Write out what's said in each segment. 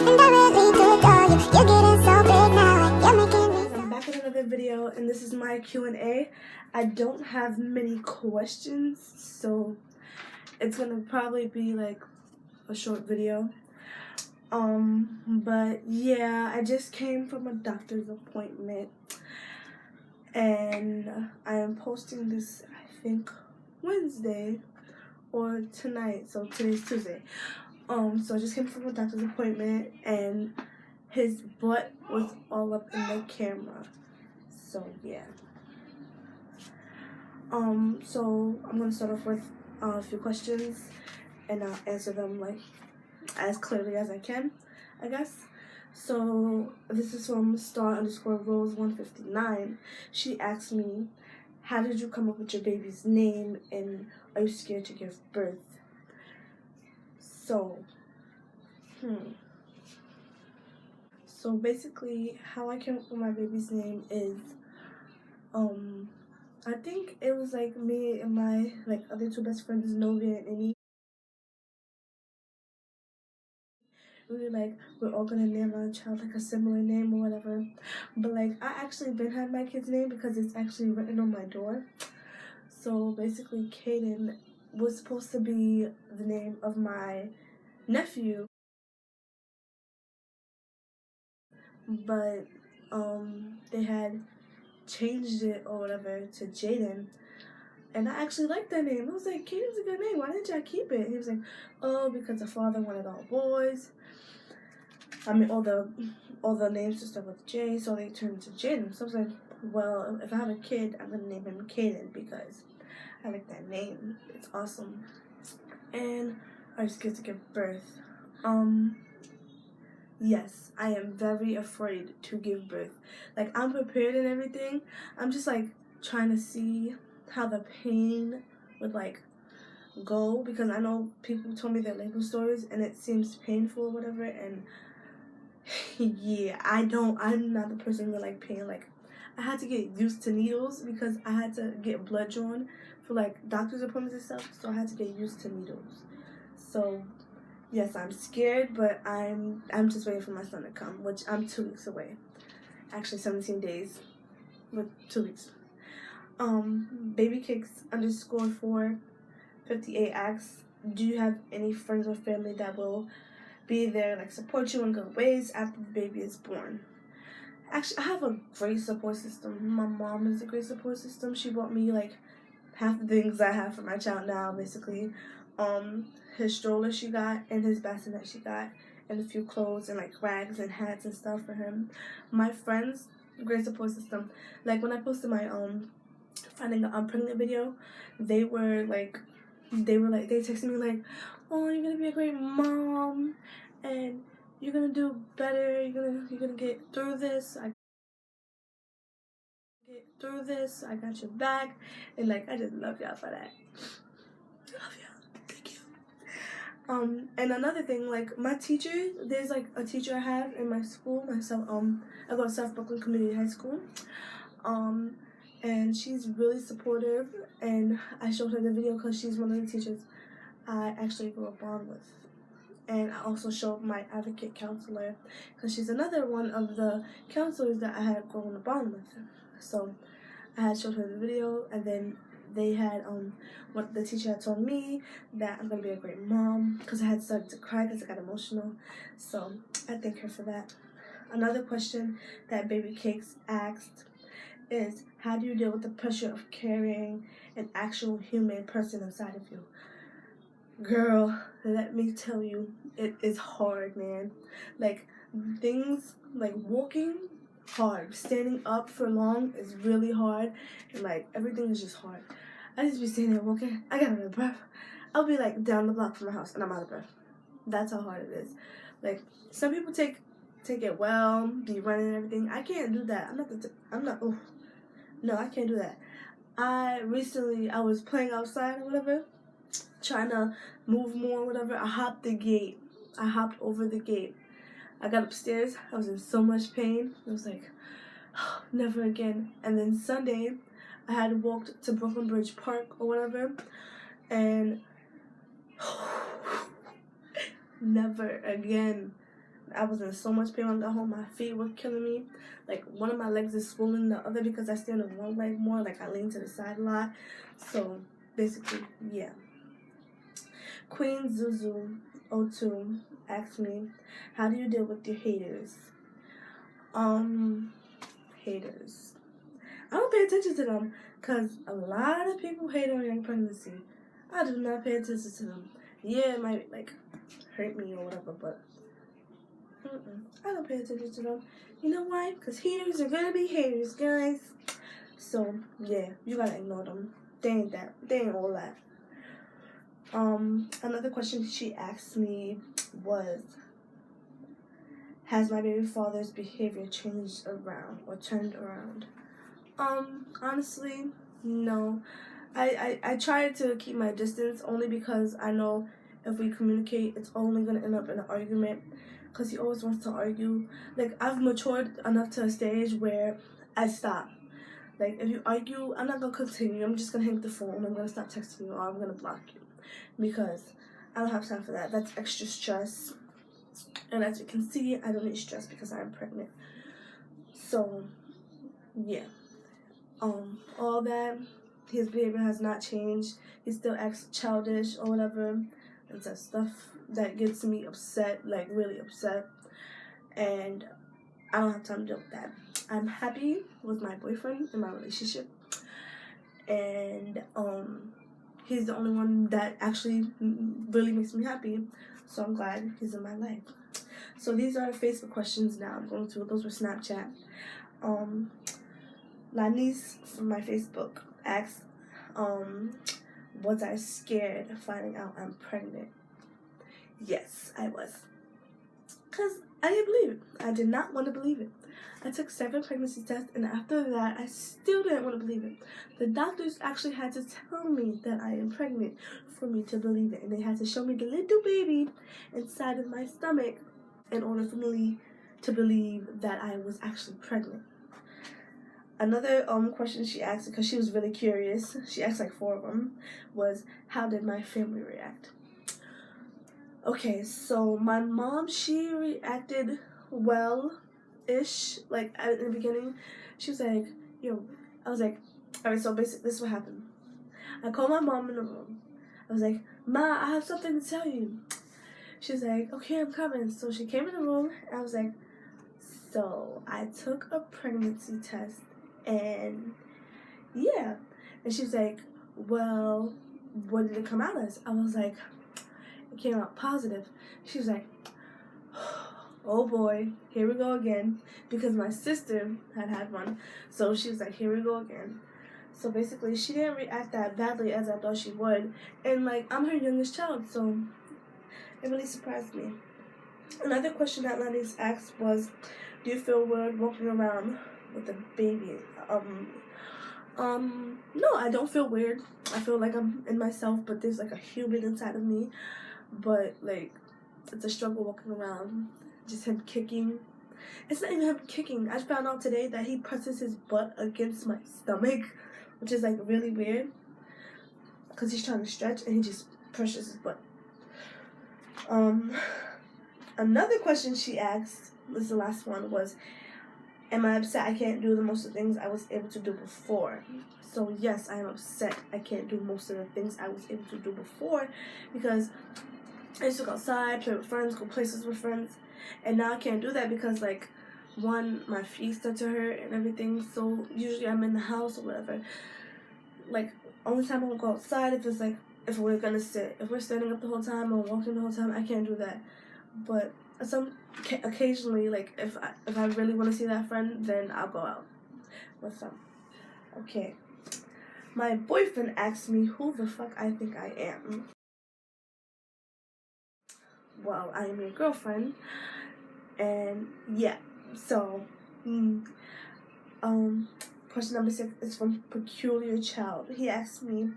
and I really do adore you. You're getting so big now, you're making me so. I'm back with another video, and this is my Q&A. I don't have many questions, so it's gonna probably be like a short video. But yeah, I just came from a doctor's appointment, and I am posting this, I think, Wednesday or tonight. So today's Tuesday. So I just came from a doctor's appointment, and his butt was all up in the camera. So yeah. So I'm gonna start off with a few questions, and I'll answer them like as clearly as I can, I guess. So this is from star_rose159. She asked me, how did you come up with your baby's name, and are you scared to give birth? So basically how I came up with my baby's name is I think it was like me and my like other two best friends, Novia and Amy. We're all gonna name our child like a similar name or whatever. But like I actually been had my kid's name because it's actually written on my door. So basically Caden was supposed to be the name of my nephew, but they had changed it or whatever to Jaden. And I actually liked that name. I was like, Caden's a good name. Why didn't y'all keep it? He was like, oh, because the father wanted all boys. I mean, all the names to start with J, so they turned to Jaden. So I was like, well, if I have a kid, I'm gonna name him Caden because I like that name. It's awesome. And I was scared to give birth. Yes, I am very afraid to give birth. Like, I'm prepared and everything. I'm just like trying to see how the pain would like go, because I know people told me their labor stories and it seems painful or whatever, and yeah, I'm not the person that like pain. Like, I had to get used to needles because I had to get blood drawn for like doctor's appointments and stuff, so I had to get used to needles. So yes, I'm scared, but I'm just waiting for my son to come, which I'm 2 weeks away. Actually 17 days with 2 weeks. BabyCakes_458 asks, do you have any friends or family that will be there, like support you in good ways after the baby is born? Actually, I have a great support system. My mom is a great support system. She bought me like half the things I have for my child now, basically. His stroller she got, and his bassinet she got, and a few clothes and like rags and hats and stuff for him. My friends, great support system. Like when I posted my finding an pregnant video, they texted me like, oh, you're gonna be a great mom, and you're gonna do better. You're gonna get through this. I got your back, and like I just love y'all for that. Love y'all. Thank you. And another thing, like my teacher, there's like a teacher I have in my school. I go to South Brooklyn Community High School. And she's really supportive, and I showed her the video because she's one of the teachers I actually grew up on with. And I also showed my advocate counselor because she's another one of the counselors that I had grown up on with. So I had showed her the video, and then they had what the teacher had told me that I'm gonna be a great mom, because I had started to cry because I got emotional. So I thank her for that. Another question that Baby Cakes asked is, how do you deal with the pressure of carrying an actual human person inside of you? Girl, let me tell you, it is hard, man. Like, things like walking, hard. Standing up for long is really hard, and like everything is just hard. I just be standing there walking, I got out of breath. I'll be like down the block from my house and I'm out of breath. That's how hard it is. Like, some people take it well, be running and everything. I can't do that. No, I can't do that. I was playing outside or whatever, trying to move more, whatever. I hopped over the gate. I got upstairs. I was in so much pain. I was like, oh, never again. And then Sunday, I had walked to Brooklyn Bridge Park or whatever, and never again. I was in so much pain when I got home. My feet were killing me. Like, one of my legs is swollen, the other because I stand on one leg more. Like, I lean to the side a lot. So, basically, yeah. Queen Zuzu02 asked me, how do you deal with your haters? Haters. I don't pay attention to them because a lot of people hate on young pregnancy. I do not pay attention to them. Yeah, it might, like, hurt me or whatever, but I don't pay attention to them. You know why? Because haters are gonna be haters, guys. So, yeah, you gotta ignore them. They ain't all that. Another question she asked me was, has my baby father's behavior changed around or turned around? Honestly, no. I try to keep my distance only because I know if we communicate, it's only gonna end up in an argument. Because he always wants to argue. Like, I've matured enough to a stage where I stop. Like, if you argue, I'm not gonna continue. I'm just gonna hang up the phone. I'm gonna stop texting you, or I'm gonna block you, because I don't have time for that. That's extra stress. And as you can see, I don't need stress because I'm pregnant. So, yeah. All that, his behavior has not changed. He still acts childish or whatever, and says stuff that gets me upset, like really upset. And I don't have time to deal with that. I'm happy with my boyfriend in my relationship, and he's the only one that actually really makes me happy. So I'm glad he's in my life. So these are Facebook questions now. I'm going through those were Snapchat. Lanice from my Facebook asked, was I scared of finding out I'm pregnant? Yes, I was. Because I didn't believe it. I did not want to believe it. I took 7 pregnancy tests, and after that, I still didn't want to believe it. The doctors actually had to tell me that I am pregnant for me to believe it, and they had to show me the little baby inside of my stomach in order for me to believe that I was actually pregnant. Another question she asked, because she was really curious, she asked like 4 of them, was, how did my family react? Okay, so my mom, she reacted well-ish. Like, in the beginning, she was like, yo, I was like, alright, so basically, this is what happened. I called my mom in the room. I was like, Ma, I have something to tell you. She was like, okay, I'm coming. So she came in the room, and I was like, so I took a pregnancy test, and yeah. And she was like, well, what did it come out as? I was like, it came out positive. She was like, oh boy, here we go again. Because my sister had one. So she was like, here we go again. So basically, she didn't react that badly as I thought she would. And like, I'm her youngest child, so it really surprised me. Another question that Lenny's asked was, do you feel weird walking around with a baby? No, I don't feel weird. I feel like I'm in myself, but there's like a human inside of me. But like, it's a struggle walking around. Just him kicking. It's not even him kicking. I found out today that he presses his butt against my stomach, which is like really weird. Because he's trying to stretch and he just presses his butt. Another question she asked, this is the last one, was, am I upset I can't do the most of the things I was able to do before? So yes, I am upset I can't do most of the things I was able to do before, because I used to go outside, play with friends, go places with friends, and now I can't do that because, like, one, my feet start to hurt and everything, so usually I'm in the house or whatever. Like, only time I'll go outside if it's like, if we're gonna sit. If we're standing up the whole time or walking the whole time, I can't do that. But occasionally, like, if I really want to see that friend, then I'll go out with them. Okay. My boyfriend asked me who the fuck I think I am. Well, I am your girlfriend, and yeah. So, question number 6 is from Peculiar Child. He asked me,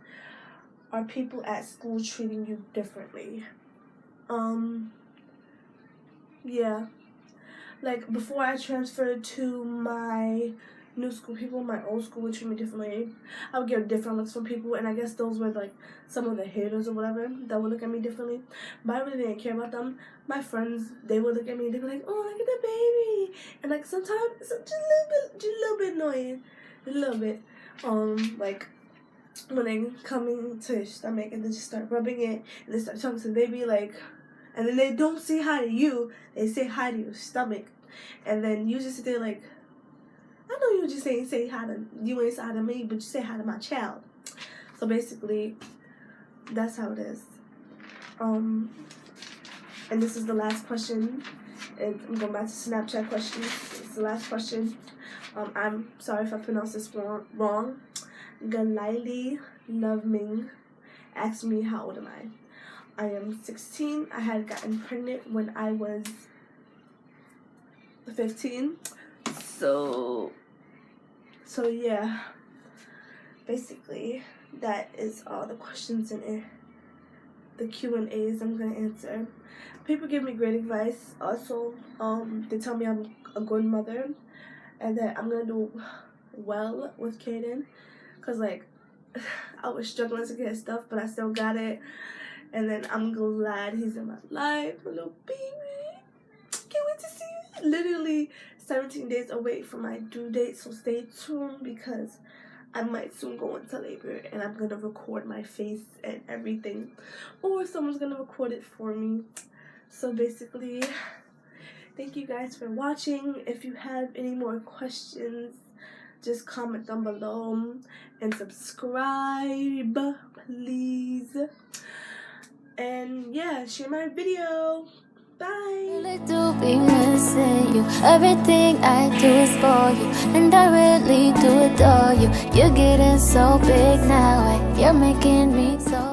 are people at school treating you differently? Yeah. Like, before I transferred to my new school people in my old school would treat me differently. I would get different looks from people, and I guess those were like some of the haters or whatever that would look at me differently. But I really didn't care about them. My friends, they would look at me and they'd be like, "Oh, look at the baby," and like sometimes it's just a little bit annoying, a little bit. Like when they come into your stomach and they just start rubbing it and they start talking to the baby, like, and then they don't say hi to you, they say hi to your stomach, and then you just sit there like, I know you just ain't say hi to, you ain't say hi to me, but you say hi to my child. So basically, that's how it is. And this is the last question. And I'm going back to Snapchat questions. It's the last question. I'm sorry if I pronounced this wrong. Galili Loveming asked me, how old am I? I am 16. I had gotten pregnant when I was 15. So yeah, basically that is all the questions in it. The Q&As I'm gonna answer. People give me great advice. Also, they tell me I'm a good mother and that I'm gonna do well with Kaden, cause like I was struggling to get stuff, but I still got it. And then I'm glad he's in my life, my little baby. Can't wait to see you. Literally 17 days away from my due date, so stay tuned because I might soon go into labor and I'm gonna record my face and everything, or someone's gonna record it for me. So basically, thank you guys for watching. If you have any more questions, just comment down below and subscribe, please. And yeah, share my video. Bye. Really do be missing you. Everything I do is for you, and I really do adore you. You're getting so big now, and you're making me so